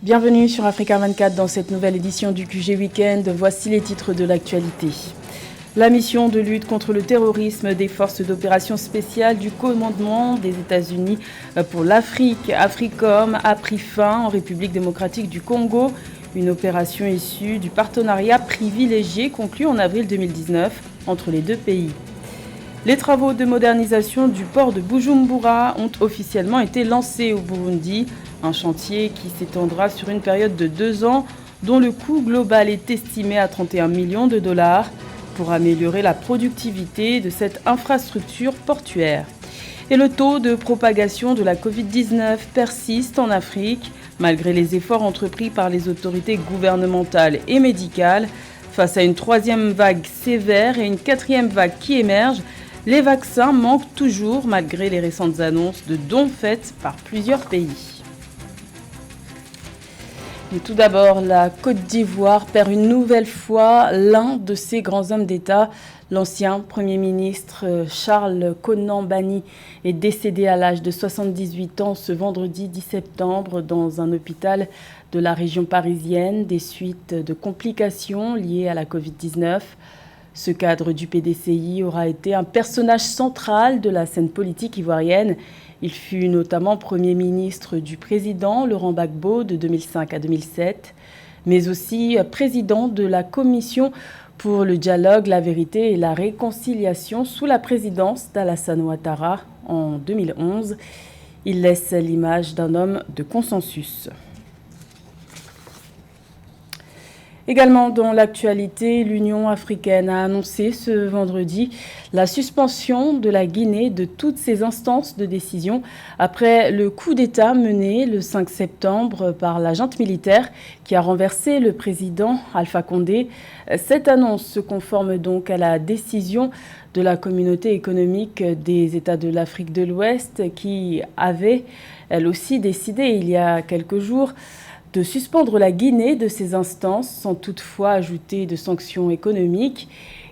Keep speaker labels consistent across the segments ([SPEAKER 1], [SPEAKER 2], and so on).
[SPEAKER 1] Bienvenue sur Africa 24 dans cette nouvelle édition du QG Weekend. Voici les titres de l'actualité. La mission de lutte contre le terrorisme des forces d'opération spéciales du commandement des États-Unis pour l'Afrique, AFRICOM, a pris fin en République démocratique du Congo. Une opération issue du partenariat privilégié conclu en avril 2019 entre les deux pays. Les travaux de modernisation du port de Bujumbura ont officiellement été lancés au Burundi. Un chantier qui s'étendra sur une période de 2 ans, dont le coût global est estimé à 31 millions de dollars pour améliorer la productivité de cette infrastructure portuaire. Et le taux de propagation de la Covid-19 persiste en Afrique, malgré les efforts entrepris par les autorités gouvernementales et médicales. Face à une troisième vague sévère et une quatrième vague qui émerge, les vaccins manquent toujours malgré les récentes annonces de dons faites par plusieurs pays. Et tout d'abord, la Côte d'Ivoire perd une nouvelle fois l'un de ses grands hommes d'État. L'ancien Premier ministre Charles Konan Banny est décédé à l'âge de 78 ans ce vendredi 10 septembre dans un hôpital de la région parisienne des suites de complications liées à la Covid-19. Ce cadre du PDCI aura été un personnage central de la scène politique ivoirienne. Il fut notamment Premier ministre du président Laurent Gbagbo de 2005 à 2007, mais aussi président de la Commission pour le dialogue, la vérité et la réconciliation sous la présidence d'Alassane Ouattara en 2011. Il laisse l'image d'un homme de consensus. Également dans l'actualité, l'Union africaine a annoncé ce vendredi la suspension de la Guinée de toutes ses instances de décision après le coup d'État mené le 5 septembre par la junte militaire qui a renversé le président Alpha Condé. Cette annonce se conforme donc à la décision de la communauté économique des États de l'Afrique de l'Ouest qui avait, elle aussi, décidé il y a quelques jours de suspendre la Guinée de ses instances sans toutefois ajouter de sanctions économiques.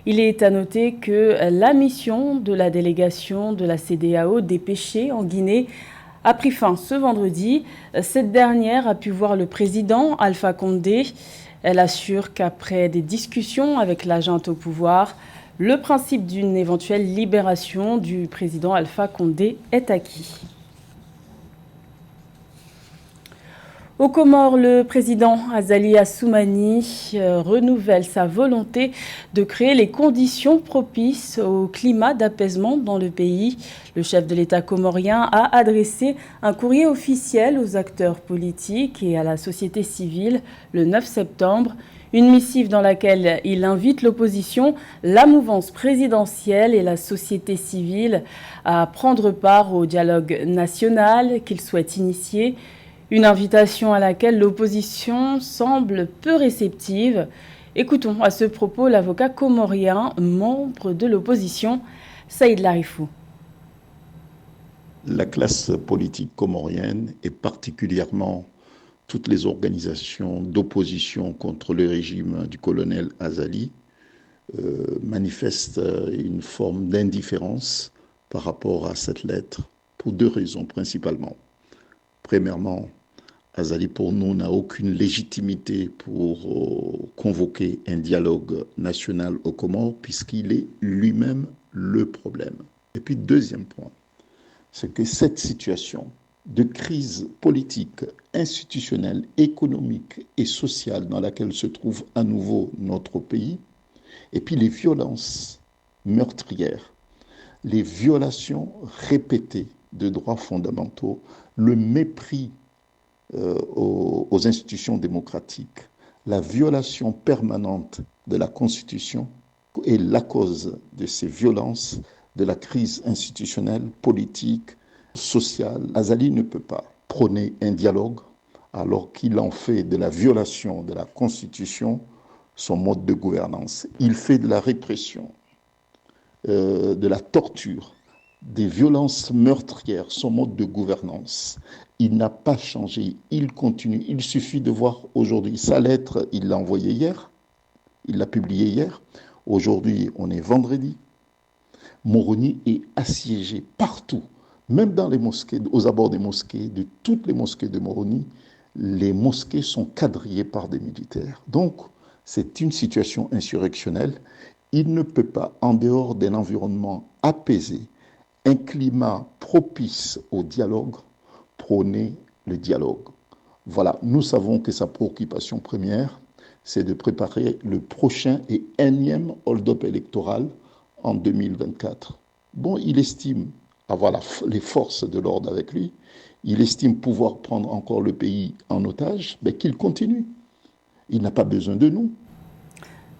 [SPEAKER 1] Il est à noter que la mission de la délégation de la CEDEAO dépêchée en Guinée a pris fin ce vendredi. Cette dernière a pu voir le président Alpha Condé. Elle assure qu'après des discussions avec la junte au pouvoir, le principe d'une éventuelle libération du président Alpha Condé est acquis. Aux Comores, le président Azali Assoumani renouvelle sa volonté de créer les conditions propices au climat d'apaisement dans le pays. Le chef de l'État comorien a adressé un courrier officiel aux acteurs politiques et à la société civile le 9 septembre. Une missive dans laquelle il invite l'opposition, la mouvance présidentielle et la société civile à prendre part au dialogue national qu'il souhaite initier. Une invitation à laquelle l'opposition semble peu réceptive. Écoutons à ce propos l'avocat comorien, membre de l'opposition, Saïd Larifou.
[SPEAKER 2] La classe politique comorienne et particulièrement toutes les organisations d'opposition contre le régime du colonel Azali manifestent une forme d'indifférence par rapport à cette lettre pour 2 raisons principalement. Premièrement, Azali, pour nous, n'a aucune légitimité pour convoquer un dialogue national aux Comores, puisqu'il est lui-même le problème. Et puis, deuxième point, c'est que cette situation de crise politique, institutionnelle, économique et sociale dans laquelle se trouve à nouveau notre pays, et puis les violences meurtrières, les violations répétées de droits fondamentaux, le mépris aux institutions démocratiques, la violation permanente de la Constitution est la cause de ces violences, de la crise institutionnelle, politique, sociale. Azali ne peut pas prôner un dialogue alors qu'il en fait de la violation de la Constitution son mode de gouvernance. Il fait de la répression, de la torture, des violences meurtrières, son mode de gouvernance. Il n'a pas changé, il continue. Il suffit de voir aujourd'hui sa lettre, il l'a envoyée hier, il l'a publiée hier. Aujourd'hui, on est vendredi. Moroni est assiégé partout, même dans les mosquées, aux abords des mosquées, de toutes les mosquées de Moroni. les mosquées sont quadrillées par des militaires. Donc, c'est une situation insurrectionnelle. Il ne peut pas, en dehors d'un environnement apaisé, un climat propice au dialogue, prôner le dialogue. Voilà, nous savons que sa préoccupation première, c'est de préparer le prochain et énième hold-up électoral en 2024. Bon, il estime avoir les forces de l'ordre avec lui, il estime pouvoir prendre encore le pays en otage, mais qu'il continue. Il n'a pas besoin de nous.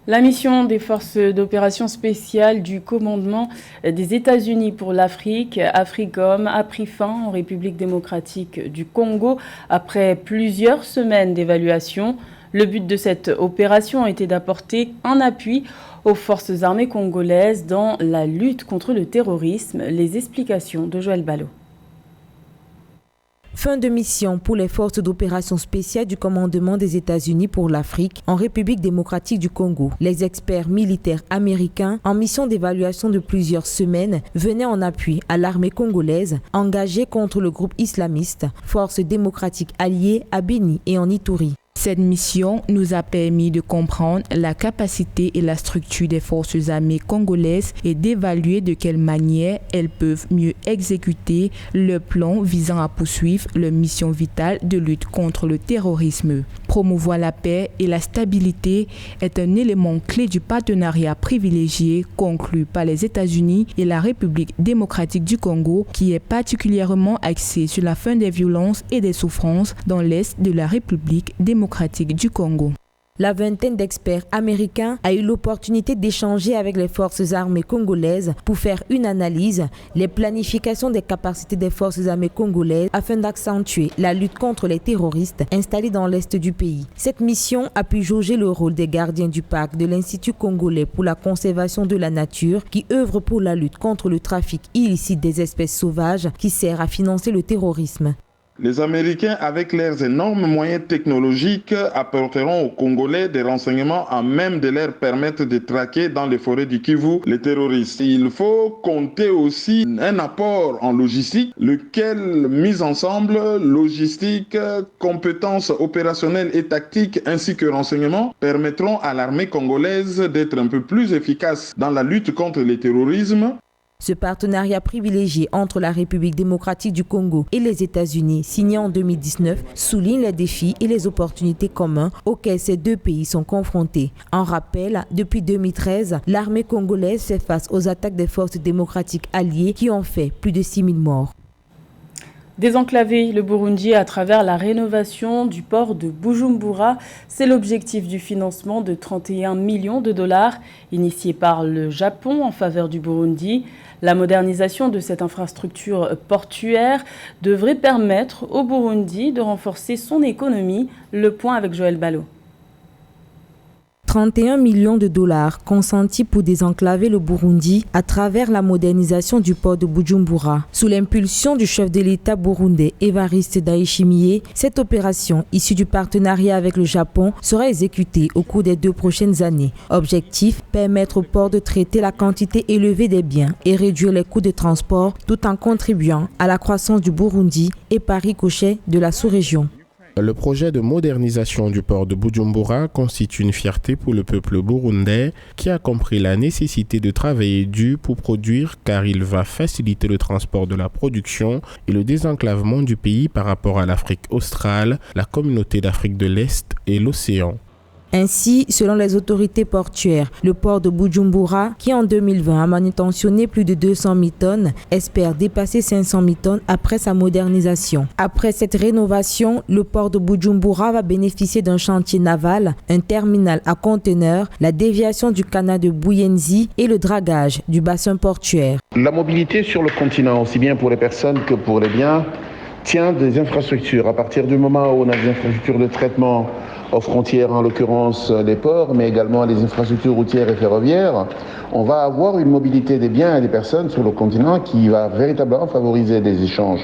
[SPEAKER 1] La mission des forces d'opération spéciales du commandement des États-Unis pour l'Afrique, AFRICOM, a pris fin en République démocratique du Congo après plusieurs semaines d'évaluation. Le but de cette opération a été d'apporter un appui aux forces armées congolaises dans la lutte contre le terrorisme. Les explications de Joël Ballot.
[SPEAKER 3] Fin de mission pour les forces d'opération spéciales du commandement des États-Unis pour l'Afrique en République démocratique du Congo. Les experts militaires américains en mission d'évaluation de plusieurs semaines venaient en appui à l'armée congolaise engagée contre le groupe islamiste Forces démocratiques alliées à Béni et en Ituri.
[SPEAKER 4] Cette mission nous a permis de comprendre la capacité et la structure des forces armées congolaises et d'évaluer de quelle manière elles peuvent mieux exécuter le plan visant à poursuivre leur mission vitale de lutte contre le terrorisme. Promouvoir la paix et la stabilité est un élément clé du partenariat privilégié conclu par les États-Unis et la République démocratique du Congo, qui est particulièrement axé sur la fin des violences et des souffrances dans l'est de la République démocratique du Congo.
[SPEAKER 3] La vingtaine d'experts américains a eu l'opportunité d'échanger avec les forces armées congolaises pour faire une analyse, les planifications des capacités des forces armées congolaises afin d'accentuer la lutte contre les terroristes installés dans l'est du pays. Cette mission a pu jauger le rôle des gardiens du parc de l'Institut congolais pour la conservation de la nature qui œuvre pour la lutte contre le trafic illicite des espèces sauvages qui sert à financer le terrorisme.
[SPEAKER 5] Les Américains, avec leurs énormes moyens technologiques, apporteront aux Congolais des renseignements à même de leur permettre de traquer dans les forêts du Kivu les terroristes. Il faut compter aussi un apport en logistique, lequel, mis ensemble, logistique, compétences opérationnelles et tactiques ainsi que renseignements, permettront à l'armée congolaise d'être un peu plus efficace dans la lutte contre le terrorisme.
[SPEAKER 3] Ce partenariat privilégié entre la République démocratique du Congo et les États-Unis, signé en 2019, souligne les défis et les opportunités communs auxquels ces deux pays sont confrontés. En rappel, depuis 2013, l'armée congolaise fait face aux attaques des forces démocratiques alliées qui ont fait plus de 6 000 morts.
[SPEAKER 1] Désenclaver le Burundi à travers la rénovation du port de Bujumbura, c'est l'objectif du financement de 31 millions de dollars initié par le Japon en faveur du Burundi. La modernisation de cette infrastructure portuaire devrait permettre au Burundi de renforcer son économie. Le point avec Joël Ballot.
[SPEAKER 3] 31 millions de dollars consentis pour désenclaver le Burundi à travers la modernisation du port de Bujumbura. Sous l'impulsion du chef de l'État burundais Evariste Ndayishimiye, cette opération, issue du partenariat avec le Japon, sera exécutée au cours des 2 prochaines années. Objectif, permettre au port de traiter la quantité élevée des biens et réduire les coûts de transport tout en contribuant à la croissance du Burundi et par ricochet de la sous-région.
[SPEAKER 6] Le projet de modernisation du port de Bujumbura constitue une fierté pour le peuple burundais qui a compris la nécessité de travailler dur pour produire car il va faciliter le transport de la production et le désenclavement du pays par rapport à l'Afrique australe, la communauté d'Afrique de l'Est et l'océan.
[SPEAKER 3] Ainsi, selon les autorités portuaires, le port de Bujumbura, qui en 2020 a manutentionné plus de 200 000 tonnes, espère dépasser 500 000 tonnes après sa modernisation. Après cette rénovation, le port de Bujumbura va bénéficier d'un chantier naval, un terminal à conteneurs, la déviation du canal de Buyenzi et le dragage du bassin portuaire.
[SPEAKER 7] La mobilité sur le continent, aussi bien pour les personnes que pour les biens, tient des infrastructures. À partir du moment où on a des infrastructures de traitement aux frontières, en l'occurrence les ports, mais également les infrastructures routières et ferroviaires, on va avoir une mobilité des biens et des personnes sur le continent qui va véritablement favoriser des échanges.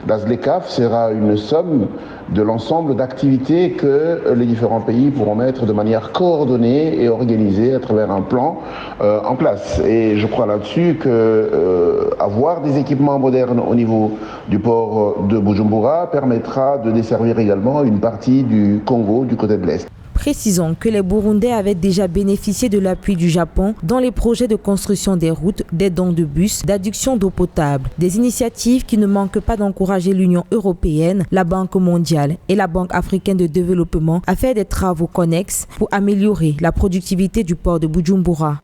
[SPEAKER 7] L'ASLECAF sera une somme de l'ensemble d'activités que les différents pays pourront mettre de manière coordonnée et organisée à travers un plan en place. Et je crois là-dessus que avoir des équipements modernes au niveau du port de Bujumbura permettra de desservir également une partie du Congo du côté de l'Est.
[SPEAKER 3] Précisons que les Burundais avaient déjà bénéficié de l'appui du Japon dans les projets de construction des routes, des dons de bus, d'adduction d'eau potable. Des initiatives qui ne manquent pas d'encourager l'Union européenne, la Banque mondiale et la Banque africaine de développement à faire des travaux connexes pour améliorer la productivité du port de Bujumbura.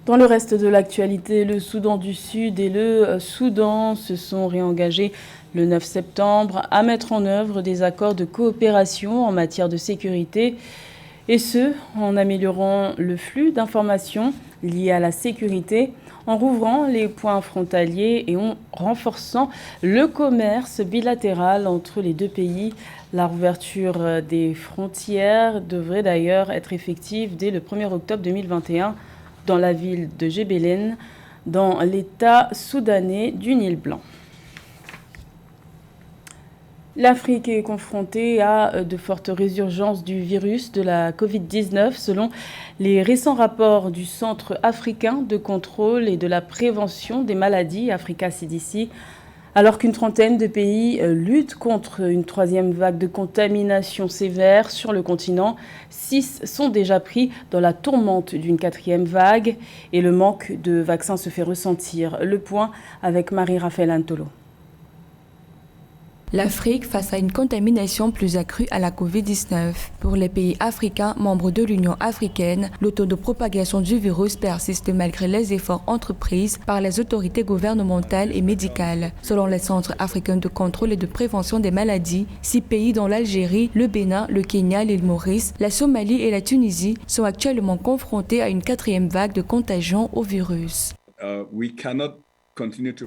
[SPEAKER 1] Dans le reste de l'actualité, le Soudan du Sud et le Soudan se sont réengagés le 9 septembre à mettre en œuvre des accords de coopération en matière de sécurité, et ce, en améliorant le flux d'informations liées à la sécurité, en rouvrant les points frontaliers et en renforçant le commerce bilatéral entre les deux pays. La rouverture des frontières devrait d'ailleurs être effective dès le 1er octobre 2021 dans la ville de Gebelen, dans l'État soudanais du Nil Blanc. L'Afrique est confrontée à de fortes résurgences du virus de la Covid-19 selon les récents rapports du Centre africain de contrôle et de la prévention des maladies, Africa CDC. Alors qu'une trentaine de pays luttent contre une troisième vague de contamination sévère sur le continent, 6 sont déjà pris dans la tourmente d'une quatrième vague et le manque de vaccins se fait ressentir. Le point avec Marie-Raphaël Antolo.
[SPEAKER 8] L'Afrique face à une contamination plus accrue à la Covid-19. Pour les pays africains membres de l'Union africaine, le taux de propagation du virus persiste malgré les efforts entrepris par les autorités gouvernementales et médicales. Selon les centres africains de contrôle et de prévention des maladies, 6 pays dont l'Algérie, le Bénin, le Kenya, l'île Maurice, la Somalie et la Tunisie sont actuellement confrontés à une quatrième vague de contagion au virus.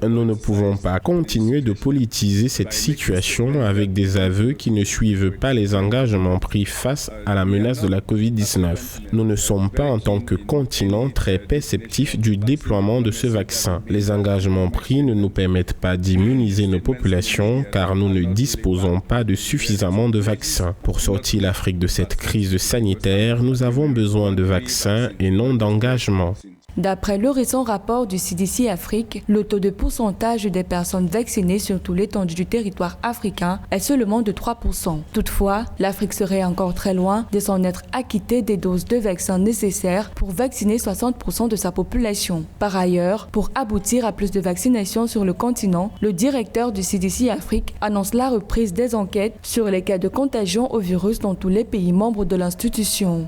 [SPEAKER 6] Nous ne pouvons pas continuer de politiser cette situation avec des aveux qui ne suivent pas les engagements pris face à la menace de la COVID-19. Nous ne sommes pas en tant que continent très perceptifs du déploiement de ce vaccin. Les engagements pris ne nous permettent pas d'immuniser nos populations car nous ne disposons pas de suffisamment de vaccins. Pour sortir l'Afrique de cette crise sanitaire, nous avons besoin de vaccins et non d'engagement.
[SPEAKER 8] D'après le récent rapport du CDC Afrique, le taux de pourcentage des personnes vaccinées sur toute l'étendue du territoire africain est seulement de 3%. Toutefois, l'Afrique serait encore très loin de s'en être acquittée des doses de vaccins nécessaires pour vacciner 60% de sa population. Par ailleurs, pour aboutir à plus de vaccinations sur le continent, le directeur du CDC Afrique annonce la reprise des enquêtes sur les cas de contagion au virus dans tous les pays membres de l'institution.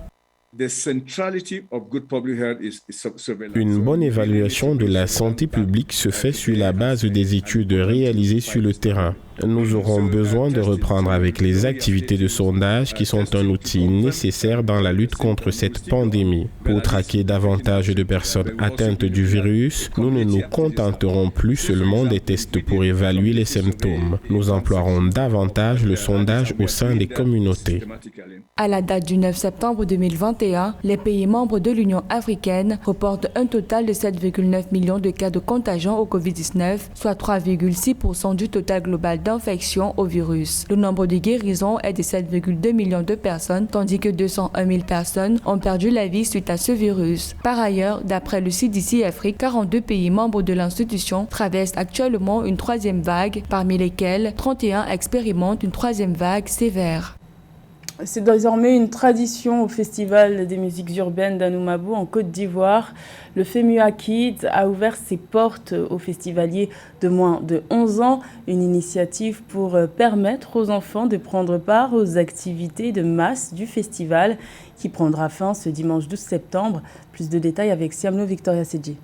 [SPEAKER 6] Une bonne évaluation de la santé publique se fait sur la base des études réalisées sur le terrain. Nous aurons besoin de reprendre avec les activités de sondage qui sont un outil nécessaire dans la lutte contre cette pandémie. Pour traquer davantage de personnes atteintes du virus, nous ne nous contenterons plus seulement des tests pour évaluer les symptômes. Nous emploierons davantage le sondage au sein des communautés.
[SPEAKER 8] À la date du 9 septembre 2021, les pays membres de l'Union africaine reportent un total de 7,9 millions de cas de contagion au Covid-19, soit 3,6% du total global d'infection au virus. Le nombre de guérisons est de 7,2 millions de personnes, tandis que 201 000 personnes ont perdu la vie suite à ce virus. Par ailleurs, d'après le CDC Afrique, 42 pays membres de l'institution traversent actuellement une troisième vague, parmi lesquels 31 expérimentent une troisième vague sévère.
[SPEAKER 1] C'est désormais une tradition au Festival des musiques urbaines d'Anoumabou en Côte d'Ivoire. Le FEMUA Kids a ouvert ses portes aux festivaliers de moins de 11 ans, une initiative pour permettre aux enfants de prendre part aux activités de masse du festival qui prendra fin ce dimanche 12 septembre. Plus de détails avec Siamlo Victoria Sedji.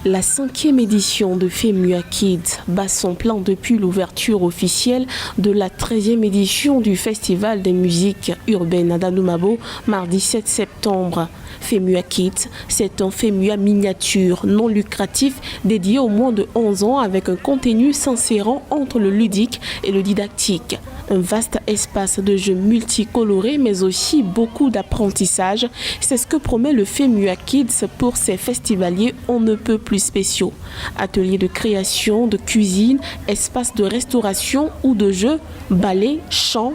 [SPEAKER 9] La 5e édition de FEMUA Kids bat son plein depuis l'ouverture officielle de la 13e édition du Festival des musiques urbaines à Danoumabo, mardi 7 septembre. FEMUA Kids, c'est un FEMUA miniature non lucratif dédié aux moins de 11 ans avec un contenu s'insérant entre le ludique et le didactique. Un vaste espace de jeux multicolorés, mais aussi beaucoup d'apprentissage. C'est ce que promet le FEMUA Kids pour ses festivaliers on ne peut plus spéciaux. Ateliers de création, de cuisine, espaces de restauration ou de jeux, ballet, chant.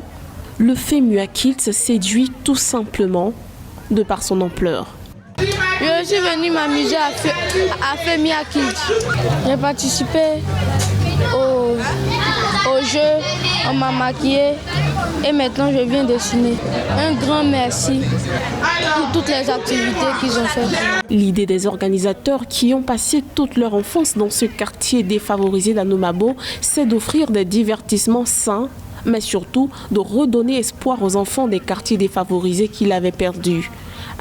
[SPEAKER 9] Le FEMUA Kids séduit tout simplement de par son ampleur.
[SPEAKER 10] Je suis venue m'amuser à FEMUA Kids. J'ai participé au jeu, on m'a maquillé et maintenant je viens dessiner. Un grand merci pour toutes les activités qu'ils ont faites.
[SPEAKER 9] L'idée des organisateurs qui ont passé toute leur enfance dans ce quartier défavorisé d'Anoumabo, c'est d'offrir des divertissements sains, mais surtout de redonner espoir aux enfants des quartiers défavorisés qui l'avaient perdu.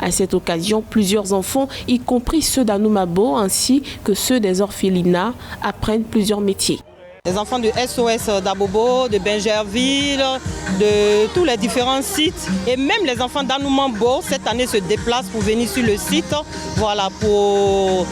[SPEAKER 9] À cette occasion, plusieurs enfants, y compris ceux d'Anoumabo ainsi que ceux des orphelinats, apprennent plusieurs métiers.
[SPEAKER 11] Les enfants de SOS d'Abobo, de Bingerville, de tous les différents sites et même les enfants d'Anoumabo cette année se déplacent pour venir sur le site, voilà, pour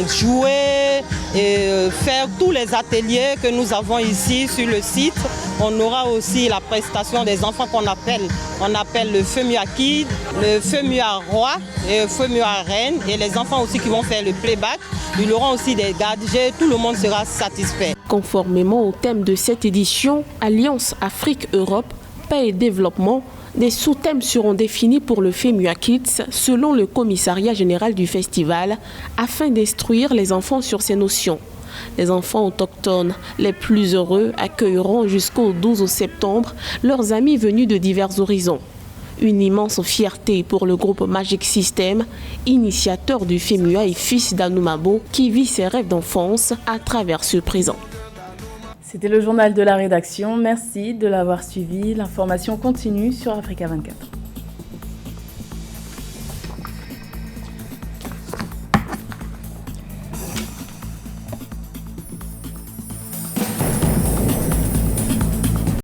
[SPEAKER 11] jouer et faire tous les ateliers que nous avons ici sur le site. On aura aussi la prestation des enfants qu'on appelle le FEMUA Kid, le FEMUA Roi et le FEMUA Reine et les enfants aussi qui vont faire le playback. Ils auront aussi des gadgets, tout le monde sera satisfait.
[SPEAKER 9] Conformément au thème de cette édition, Alliance Afrique-Europe, paix et développement, des sous-thèmes seront définis pour le FEMUA Kids selon le commissariat général du festival afin d'instruire les enfants sur ces notions. Les enfants autochtones les plus heureux accueilleront jusqu'au 12 septembre leurs amis venus de divers horizons. Une immense fierté pour le groupe Magic System, initiateur du FEMUA et fils d'Anoumabo, qui vit ses rêves d'enfance à travers ce présent.
[SPEAKER 1] C'était le journal de la rédaction. Merci de l'avoir suivi. L'information continue sur Africa 24.